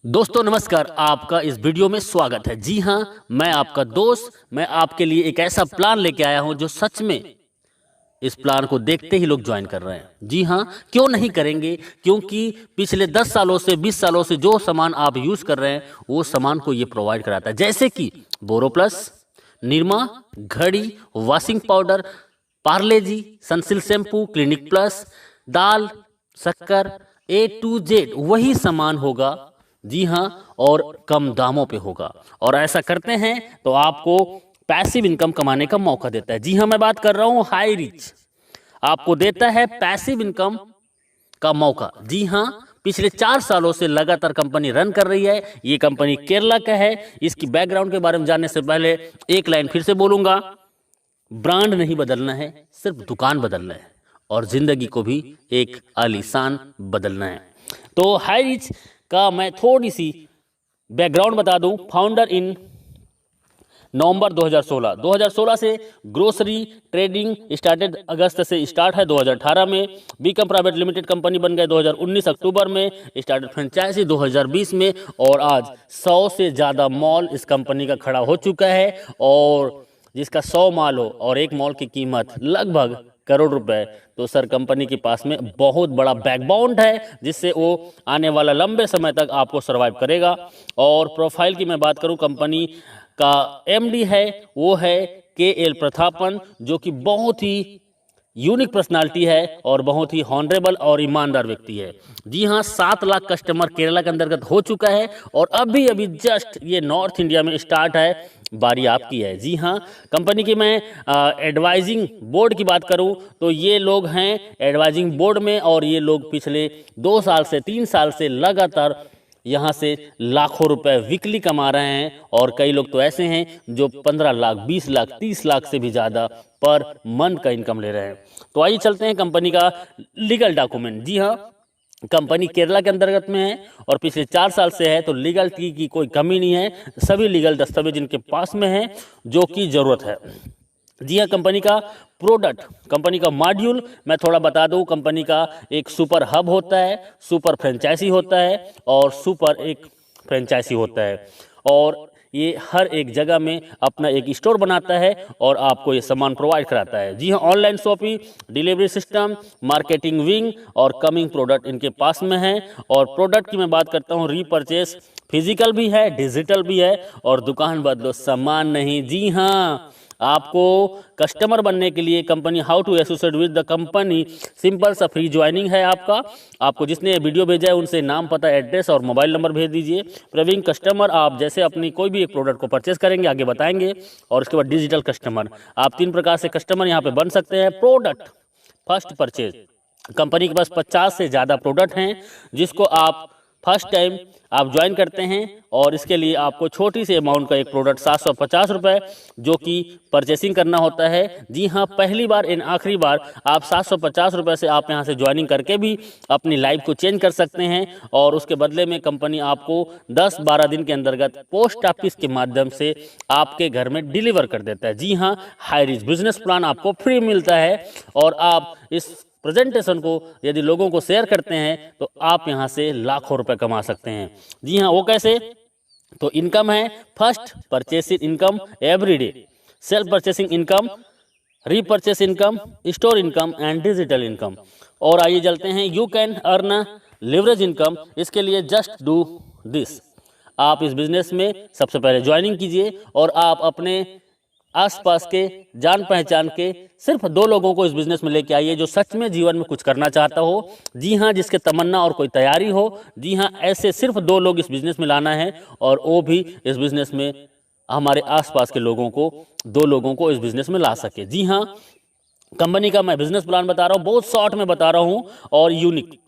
दोस्तों नमस्कार, आपका इस वीडियो में स्वागत है। जी हाँ, मैं आपका दोस्त, मैं आपके लिए एक ऐसा प्लान लेके आया हूं जो सच में इस प्लान को देखते ही लोग ज्वाइन कर रहे हैं। जी हाँ, क्यों नहीं करेंगे? क्योंकि पिछले 10 सालों से 20 सालों से जो सामान आप यूज कर रहे हैं वो सामान को ये प्रोवाइड कराता है, जैसे कि बोरो प्लस, निरमा, घड़ी, वॉशिंग पाउडर, पार्ले जी, सनसिल्क शैम्पू, क्लिनिक प्लस, दाल, शक्कर, A to Z वही सामान होगा। जी हाँ, और कम दामों पे होगा। और ऐसा करते हैं तो आपको पैसिव इनकम कमाने का मौका देता है। जी हाँ, मैं बात कर रहा हूँ हाई रिच, आपको देता है पैसिव इनकम का मौका। जी हाँ, पिछले 4 सालों से लगातार कंपनी रन कर रही है। ये कंपनी केरला का है। इसकी बैकग्राउंड के बारे में जानने से पहले एक लाइन फिर से बोलूंगा, ब्रांड नहीं बदलना है, सिर्फ दुकान बदलना है और जिंदगी को भी एक आलीशान बदलना है। तो हाई रिच का मैं थोड़ी सी बैकग्राउंड बता दूं। फाउंडर इन नवंबर 2016 से ग्रोसरी ट्रेडिंग स्टार्टेड, अगस्त से स्टार्ट है 2018 में। बीकम प्राइवेट लिमिटेड कंपनी बन गए 2019 अक्टूबर में। स्टार्टेड फ्रेंचाइजी 2020 में और आज 100 से ज़्यादा मॉल इस कंपनी का खड़ा हो चुका है। और जिसका 100 मॉल हो और एक मॉल की कीमत लगभग करोड़ रुपए, तो सर कंपनी के पास में बहुत बड़ा बैकबोन है जिससे वो आने वाला लंबे समय तक आपको सरवाइव करेगा। और प्रोफाइल की मैं बात करूं, कंपनी का एमडी है वो है KL प्रतापन, जो कि बहुत ही यूनिक पर्सनालिटी है और बहुत ही हॉनरेबल और ईमानदार व्यक्ति है। जी हाँ, 7 लाख कस्टमर केरला के अंतर्गत हो चुका है और अभी अभी जस्ट ये नॉर्थ इंडिया में स्टार्ट है, बारी आपकी है। जी हाँ, कंपनी की मैं एडवाइजिंग बोर्ड की बात करूं तो ये लोग हैं एडवाइजिंग बोर्ड में और ये लोग पिछले 2 साल से 3 साल से लगातार यहाँ से लाखों रुपए वीकली कमा रहे हैं। और कई लोग तो ऐसे हैं जो 15 लाख, 20 लाख, 30 लाख से भी ज़्यादा पर मंथ का इनकम ले रहे हैं। तो आइए चलते हैं कंपनी का लीगल डॉक्यूमेंट। जी हाँ, कंपनी केरला के अंतर्गत में है और पिछले 4 साल से है, तो लीगल की कोई कमी नहीं है। सभी लीगल दस्तावेज इनके पास में है जो कि ज़रूरत है। जी हाँ, कंपनी का प्रोडक्ट, कंपनी का मॉड्यूल मैं थोड़ा बता दूं। कंपनी का एक सुपर हब होता है, सुपर फ्रेंचाइजी होता है और सुपर एक फ्रेंचाइजी होता है। और ये हर एक जगह में अपना एक स्टोर बनाता है और आपको ये सामान प्रोवाइड कराता है। जी हाँ, online shopping, delivery system, marketing wing और कमिंग प्रोडक्ट इनके पास में है। और प्रोडक्ट की मैं बात करता हूँ, रीपरचेस फिजिकल भी है, डिजिटल भी है और दुकान बदलो सामान नहीं। जी हाँ, आपको कस्टमर बनने के लिए company how to associate with the company, simple सा फ्री ज्वाइनिंग है आपको जिसने वीडियो भेजा है उनसे नाम, पता, एड्रेस और मोबाइल नंबर भेज दीजिए। प्रवीण कस्टमर, आप जैसे अपनी कोई भी एक प्रोडक्ट को परचेस करेंगे आगे बताएंगे। और उसके बाद डिजिटल कस्टमर, आप 3 प्रकार से कस्टमर यहाँ पे बन सकते हैं। प्रोडक्ट फर्स्ट परचेज, कंपनी के पास 50 से ज़्यादा प्रोडक्ट हैं जिसको आप फर्स्ट टाइम आप ज्वाइन करते हैं और इसके लिए आपको छोटी सी अमाउंट का एक प्रोडक्ट 750 रुपये जो कि परचेसिंग करना होता है। जी हाँ, पहली बार इन आखिरी बार आप 750 रुपये से आप यहाँ से ज्वाइनिंग करके भी अपनी लाइफ को चेंज कर सकते हैं। और उसके बदले में कंपनी आपको 10-12 दिन के अंतर्गत पोस्ट ऑफिस के माध्यम से आपके घर में डिलीवर कर देता है। जी हाँ, हाई रिच बिजनेस प्लान आपको फ्री मिलता है और आप इस प्रेजेंटेशन को यदि लोगों को शेयर करते हैं तो आप यहां से लाखों रुपए कमा सकते हैं। जी हाँ, वो कैसे? तो इनकम है first purchasing income everyday, self purchasing income, repurchase income, store income and digital income. और आइए चलते हैं, you can earn leverage income. इसके लिए जस्ट डू दिस, आप इस बिजनेस में सबसे पहले ज्वाइनिंग कीजिए और आप अपने आसपास के जान पहचान के सिर्फ 2 लोगों को इस बिजनेस में लेके आइए जो सच में जीवन में कुछ करना चाहता हो। जी हाँ, जिसके तमन्ना और कोई तैयारी हो। जी हाँ, ऐसे सिर्फ 2 लोग इस बिजनेस में लाना है और वो भी इस बिजनेस में हमारे आसपास के लोगों को, 2 लोगों को इस बिजनेस में ला सके। जी हाँ, कंपनी का मैं बिजनेस प्लान बता रहा हूँ, बहुत शॉर्ट में बता रहा हूँ और यूनिक।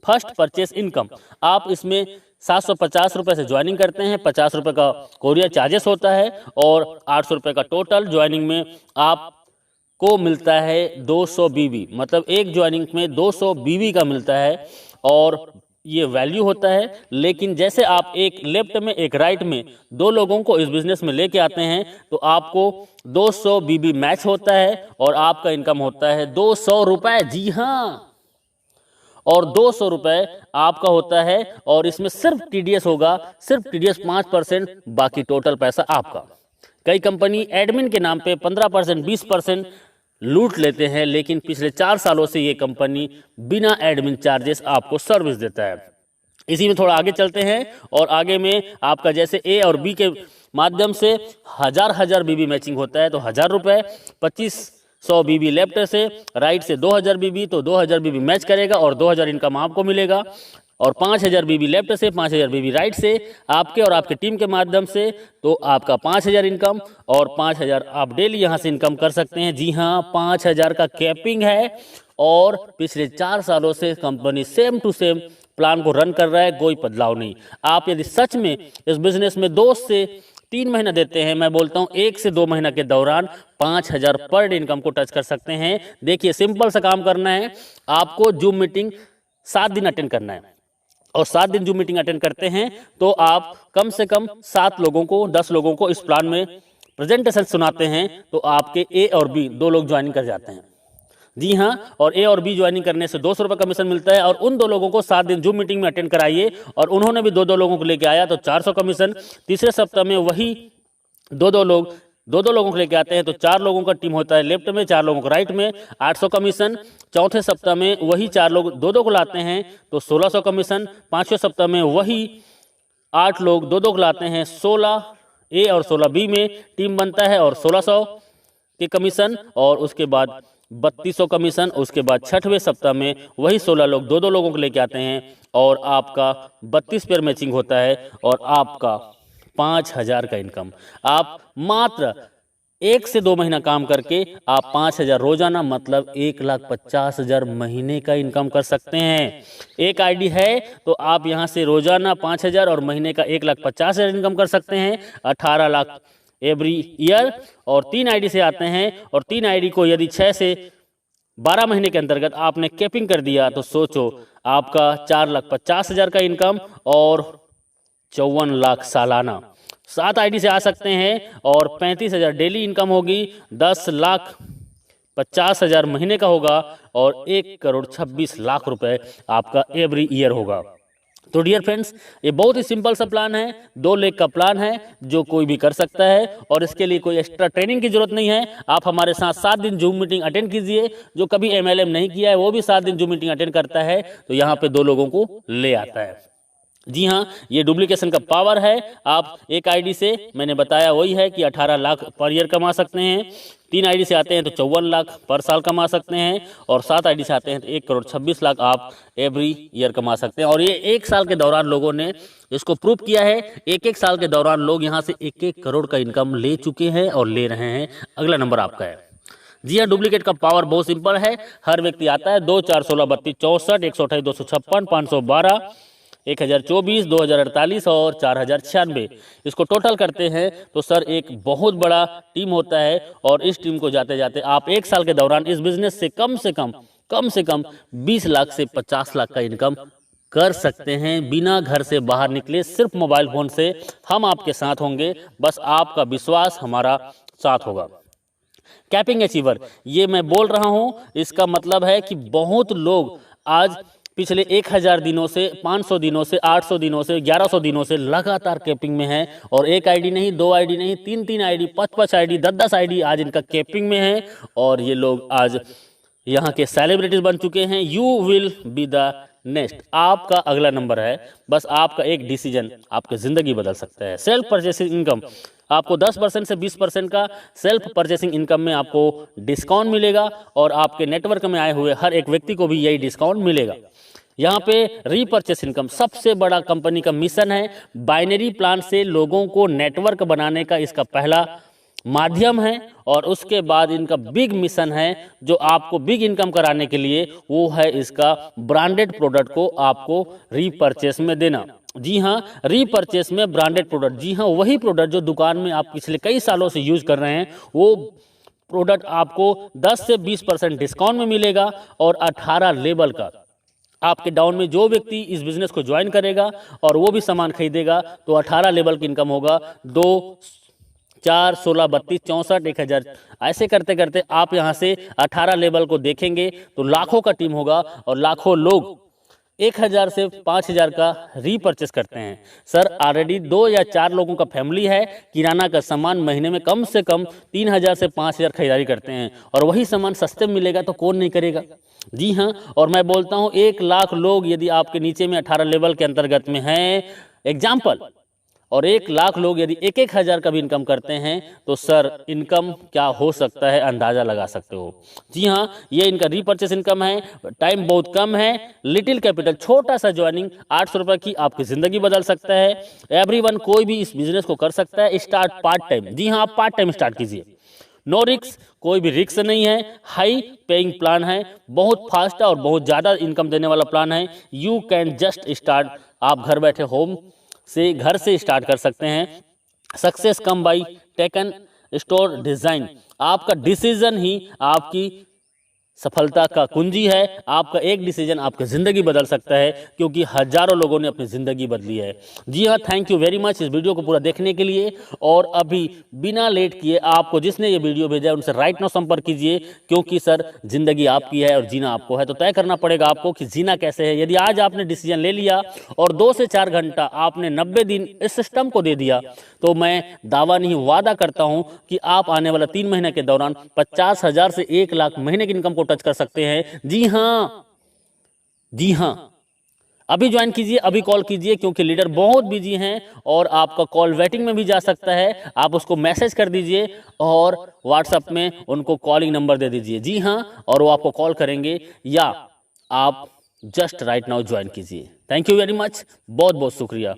फर्स्ट परचेस इनकम, आप इसमें 750 रुपये से ज्वाइनिंग करते हैं, 50 रुपये का कोरियर चार्जेस होता है और 800 रुपये का टोटल ज्वाइनिंग में आपको मिलता है 200 बीबी, मतलब एक ज्वाइनिंग में 200 बीबी का मिलता है और ये वैल्यू होता है। लेकिन जैसे आप एक लेफ्ट में एक राइट में 2 लोगों को इस बिजनेस में लेके आते हैं तो आपको 200 बीबी मैच होता है और आपका इनकम होता है 200 रुपये। जी हाँ, और 200 रुपये आपका होता है। और इसमें सिर्फ टीडीएस होगा, सिर्फ टीडीएस 5%, बाकी टोटल पैसा आपका। कई कंपनी एडमिन के नाम पे 15%, 20% लूट लेते हैं, लेकिन पिछले 4 सालों से ये कंपनी बिना एडमिन चार्जेस आपको सर्विस देता है। इसी में थोड़ा आगे चलते हैं और आगे में आपका जैसे ए और बी के माध्यम से हजार बीबी मैचिंग होता है तो 1000 रुपये, 2500 बीबी लेफ्ट से, राइट से 2000 बीबी, तो 2000 बीबी मैच करेगा और 2000 इनकम आपको मिलेगा। और 5000 बीबी लेफ्ट से, 5000 बीबी राइट से आपके और आपके टीम के माध्यम से, तो आपका 5000 इनकम और 5000 आप डेली यहाँ से इनकम कर सकते हैं। जी हाँ, 5000 का कैपिंग है और पिछले 4 सालों से company same to same plan को रन कर रहा है, कोई बदलाव नहीं। आप यदि सच में इस बिजनेस में 2 से 3 महीना देते हैं, मैं बोलता हूं 1 से 2 महीना के दौरान 5000 पर डे इनकम को टच कर सकते हैं। देखिए, सिंपल सा काम करना है, आपको जूम मीटिंग 7 दिन अटेंड करना है और 7 दिन जूम मीटिंग अटेंड करते हैं तो आप कम से कम 7 लोगों को, 10 लोगों को इस प्लान में प्रेजेंटेशन सुनाते हैं, तो आपके ए और बी 2 लोग ज्वाइनिंग कर जाते हैं। जी हाँ, और ए और बी ज्वाइनिंग करने से 200 रुपये कमीशन मिलता है। और उन 2 लोगों को 7 दिन जूम मीटिंग में अटेंड कराइए और उन्होंने भी 2-2 लोगों को लेके आया तो 400 कमीशन। तीसरे सप्ताह में वही 2-2 लोगों को लेके आते हैं तो 4 लोगों का टीम होता है लेफ्ट में, 4 लोगों को राइट में, 800 कमीशन। चौथे सप्ताह में वही 4 लोग 2-2 को लाते हैं तो 1600 कमीशन। 5वें सप्ताह में वही 8 लोग 2-2 को लाते हैं, 16 ए और 16 बी में टीम बनता है और 1600 के कमीशन। और उसके बाद 3200 कमीशन। उसके बाद 6वें सप्ताह में वही 16 लोग 2-2 लोगों को लेके आते हैं और आपका 32 पेयर मैचिंग होता है और आपका 5000 का इनकम। आप मात्र 1 से 2 महीना काम करके आप 5000 रोजाना, मतलब 1,50,000 महीने का इनकम कर सकते हैं। एक आईडी है तो आप यहां से रोजाना 5000 और महीने का 1,50,000 इनकम कर सकते हैं, 18 लाख एवरी ईयर। और 3 आईडी से आते हैं और 3 आईडी को यदि 6 से 12 महीने के अंतर्गत आपने कैपिंग कर दिया तो सोचो आपका 4,50,000 का इनकम और 54 लाख सालाना। 7 आईडी से आ सकते हैं और 35,000 डेली इनकम होगी, 10,50,000 महीने का होगा और 1,26,00,000 रुपए आपका एवरी ईयर होगा। तो डियर फ्रेंड्स, ये बहुत ही सिंपल सा प्लान है, 2 लेग का प्लान है जो कोई भी कर सकता है और इसके लिए कोई एक्स्ट्रा ट्रेनिंग की जरूरत नहीं है। आप हमारे साथ 7 दिन जूम मीटिंग अटेंड कीजिए। जो कभी एमएलएम नहीं किया है वो भी 7 दिन जूम मीटिंग अटेंड करता है तो यहाँ पे 2 लोगों को ले आता है। जी हाँ, ये डुप्लीकेशन का पावर है। आप एक आईडी से, मैंने बताया वही है कि 18 लाख पर ईयर कमा सकते हैं। 3 आईडी से आते हैं तो 54 लाख पर साल कमा सकते हैं और 7 आईडी से आते हैं तो 1,26,00,000 आप एवरी ईयर कमा सकते हैं। और ये 1 साल के दौरान लोगों ने इसको प्रूव किया है। 1-1 साल के दौरान लोग यहाँ से 1-1 करोड़ का इनकम ले चुके हैं और ले रहे हैं। अगला नंबर आपका है। जी हाँ, डुप्लीकेट का पावर बहुत सिंपल है। हर व्यक्ति आता है 2, 4, 16, 32, 64, 128, 256, 512, 1024, 2048 और 4096। इसको टोटल करते हैं तो सर एक बहुत बड़ा टीम होता है और इस टीम को जाते जाते आप 1 साल के दौरान इस बिजनेस से कम से कम 20 लाख से 50 लाख का इनकम कर सकते हैं बिना घर से बाहर निकले, सिर्फ मोबाइल फोन से। हम आपके साथ होंगे, बस आपका विश्वास हमारा साथ होगा। कैपिंग अचीवर, ये मैं बोल रहा हूं, इसका मतलब है कि बहुत लोग आज पिछले 1000 दिनों से, 500 दिनों से, 800 दिनों से, 1100 दिनों से लगातार कैपिंग में है। और 1 आईडी नहीं, 2 आईडी नहीं, 3-3 आईडी, 5-5 आईडी, 10-10 आईडी आज इनका कैपिंग में है और ये लोग आज यहाँ के सेलिब्रिटीज बन चुके हैं। You will be the next. आपका अगला नंबर है। बस आपका एक डिसीजन आपकी जिंदगी बदल सकता है। सेल्फ परचेसिंग इनकम, आपको 10% से 20% का सेल्फ परचेसिंग इनकम में आपको डिस्काउंट मिलेगा और आपके नेटवर्क में आए हुए हर एक व्यक्ति को भी यही डिस्काउंट मिलेगा। यहाँ पे रीपर्चेस इनकम सबसे बड़ा कंपनी का मिशन है। बाइनरी प्लान से लोगों को नेटवर्क बनाने का इसका पहला माध्यम है और उसके बाद इनका बिग मिशन है जो आपको बिग इनकम कराने के लिए, वो है इसका ब्रांडेड प्रोडक्ट को आपको रीपर्चेस में देना। जी हाँ, रीपर्चेस में ब्रांडेड प्रोडक्ट, जी हाँ, वही प्रोडक्ट जो दुकान में आप पिछले कई सालों से यूज कर रहे हैं, वो प्रोडक्ट आपको 10 से 20% डिस्काउंट में मिलेगा और 18 लेवल का आपके डाउन में जो व्यक्ति इस बिजनेस को ज्वाइन करेगा और वो भी सामान खरीदेगा तो 18 लेवल की इनकम होगा। 2, 4, 16, 32, 64, 1000 ऐसे करते करते आप यहाँ से 18 लेवल को देखेंगे तो लाखों का टीम होगा और लाखों लोग 1000 से 5000 का रीपर्चेस करते हैं। सर ऑलरेडी 2 या 4 लोगों का फैमिली है, किराना का सामान महीने में कम से कम 3000 से 5000 खरीदारी करते हैं और वही सामान सस्ते में मिलेगा तो कौन नहीं करेगा। जी हाँ, और मैं बोलता हूँ 1 लाख लोग यदि आपके नीचे में 18 लेवल के अंतर्गत में हैं एग्जाम्पल, और 1 लाख लोग यदि 1-1 हज़ार का भी इनकम करते हैं तो सर इनकम क्या हो सकता है अंदाज़ा लगा सकते हो। जी हाँ, ये इनका रीपर्चेस इनकम है, टाइम बहुत कम है, लिटिल कैपिटल, छोटा सा ज्वाइनिंग 800 रुपये की आपकी ज़िंदगी बदल सकता है। एवरीवन कोई भी इस बिजनेस को कर सकता है, स्टार्ट पार्ट टाइम। जी हाँ, आप पार्ट टाइम स्टार्ट कीजिए, नो रिक्स, कोई भी रिक्स नहीं है, हाई पेइंग प्लान है, बहुत फास्ट है और बहुत ज़्यादा इनकम देने वाला प्लान है। यू कैन जस्ट स्टार्ट, आप घर बैठे होम से घर से स्टार्ट कर सकते हैं। Success come by taken store design, आपका डिसीजन ही आपकी सफलता का कुंजी है। आपका एक डिसीजन आपकी ज़िंदगी बदल सकता है, क्योंकि हजारों लोगों ने अपनी ज़िंदगी बदली है। जी हाँ, थैंक यू वेरी मच इस वीडियो को पूरा देखने के लिए। और अभी बिना लेट किए आपको जिसने ये वीडियो भेजा है उनसे राइट नाउ संपर्क कीजिए, क्योंकि सर ज़िंदगी आपकी है और जीना आपको है, तो तय करना पड़ेगा आपको कि जीना कैसे है। यदि आज आपने डिसीजन ले लिया और 2 से 4 घंटा आपने 90 दिन इस सिस्टम को दे दिया, तो मैं दावा नहीं वादा करता हूं कि आप आने वाला 3 महीने के दौरान 50,000 से 1 लाख महीने की इनकम को टच कर सकते हैं। जी हाँ, जी हाँ, अभी ज्वाइन कीजिए, अभी कॉल कीजिए, क्योंकि लीडर बहुत बिजी हैं और आपका कॉल वेटिंग में भी जा सकता है। आप उसको मैसेज कर दीजिए और व्हाट्सएप में उनको कॉलिंग नंबर दे दीजिए। जी हाँ, और वो आपको कॉल करेंगे, या आप जस्ट राइट नाउ ज्वाइन कीजिए। थैंक यू वेरी मच, बहुत बहुत शुक्रिया।